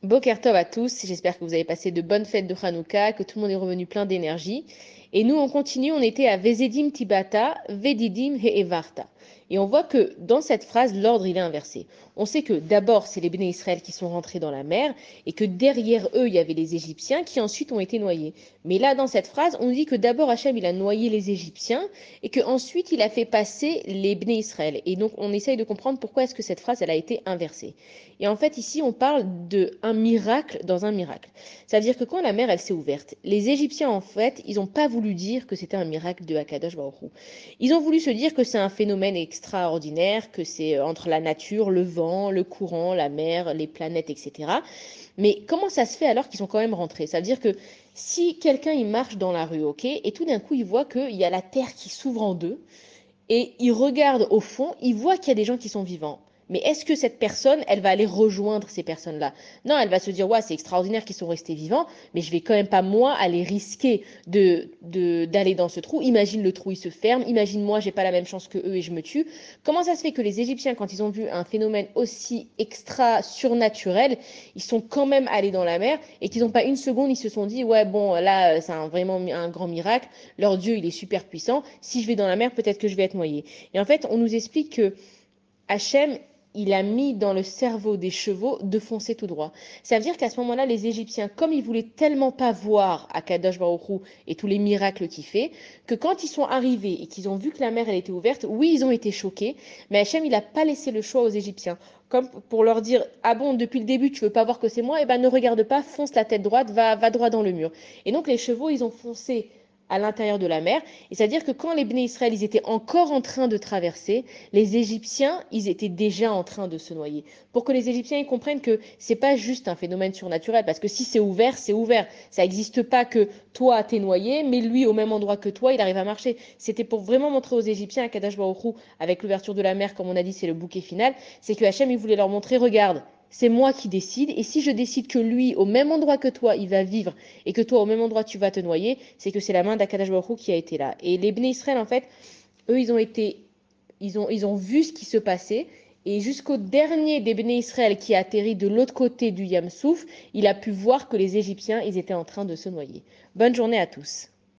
Boker Tov à tous, j'espère que vous avez passé de bonnes fêtes de Hanouka, que tout le monde est revenu plein d'énergie. Et nous, on continue, on était à Vezedim Tibata, Vedidim He'evarta. Et on voit que dans cette phrase, l'ordre il est inversé. On sait que d'abord, c'est les Béné Israël qui sont rentrés dans la mer et que derrière eux, il y avait les Égyptiens qui ensuite ont été noyés. Mais là, dans cette phrase, on dit que d'abord Hachem, il a noyé les Égyptiens et qu'ensuite, il a fait passer les Béné Israël. Et donc, on essaye de comprendre pourquoi est-ce que cette phrase, elle a été inversée. Et en fait, ici, on parle d'un miracle dans un miracle. Ça veut dire que quand la mer, elle s'est ouverte, les Égyptiens, en fait, ils n'ont pas voulu dire que c'était un miracle de Hakadosh Baruch Hu. Ils ont voulu se dire que c'est un phénomène extraordinaire, que c'est entre la nature, le vent, le courant, la mer, les planètes, etc. Mais comment ça se fait alors qu'ils sont quand même rentrés? Ça veut dire que si quelqu'un, il marche dans la rue, ok, et tout d'un coup, il voit qu'il y a la terre qui s'ouvre en deux, et il regarde au fond, il voit qu'il y a des gens qui sont vivants. Mais est-ce que cette personne, elle va aller rejoindre ces personnes-là? Non, elle va se dire, ouais, c'est extraordinaire qu'ils sont restés vivants, mais je vais quand même pas, moi, aller risquer d'aller dans ce trou. Imagine le trou, il se ferme. Imagine moi, j'ai pas la même chance que eux et je me tue. Comment ça se fait que les Égyptiens, quand ils ont vu un phénomène aussi extra surnaturel, ils sont quand même allés dans la mer et qu'ils n'ont pas une seconde, ils se sont dit, ouais, bon, là, c'est vraiment un grand miracle. Leur Dieu, il est super puissant. Si je vais dans la mer, peut-être que je vais être noyé. Et en fait, on nous explique que Hachem, il a mis dans le cerveau des chevaux de foncer tout droit. Ça veut dire qu'à ce moment-là, les Égyptiens, comme ils voulaient tellement pas voir Akadosh Baruch Hu et tous les miracles qu'il fait, que quand ils sont arrivés et qu'ils ont vu que la mer elle était ouverte, oui, ils ont été choqués, mais Hachem, il n'a pas laissé le choix aux Égyptiens. Comme pour leur dire, ah bon, depuis le début, tu veux pas voir que c'est moi, eh ben ne regarde pas, fonce la tête droite, va droit dans le mur. Et donc les chevaux, ils ont foncé à l'intérieur de la mer. Et c'est-à-dire que quand les Bnei Israël, ils étaient encore en train de traverser, les Égyptiens, ils étaient déjà en train de se noyer. Pour que les Égyptiens ils comprennent que c'est pas juste un phénomène surnaturel, parce que si c'est ouvert, c'est ouvert. Ça n'existe pas que toi t'es noyé, mais lui au même endroit que toi, il arrive à marcher. C'était pour vraiment montrer aux Égyptiens à Kadash Baruch Hu, avec l'ouverture de la mer, comme on a dit, c'est le bouquet final, c'est que Hachem il voulait leur montrer, regarde. C'est moi qui décide, et si je décide que lui, au même endroit que toi, il va vivre, et que toi, au même endroit, tu vas te noyer, c'est que c'est la main d'Akadash Baruch Hu qui a été là. Et les Bnei Israël, en fait, eux, ils ont vu ce qui se passait. Et jusqu'au dernier des Béné Israël qui a atterri de l'autre côté du Yam Souf, il a pu voir que les Égyptiens, ils étaient en train de se noyer. Bonne journée à tous.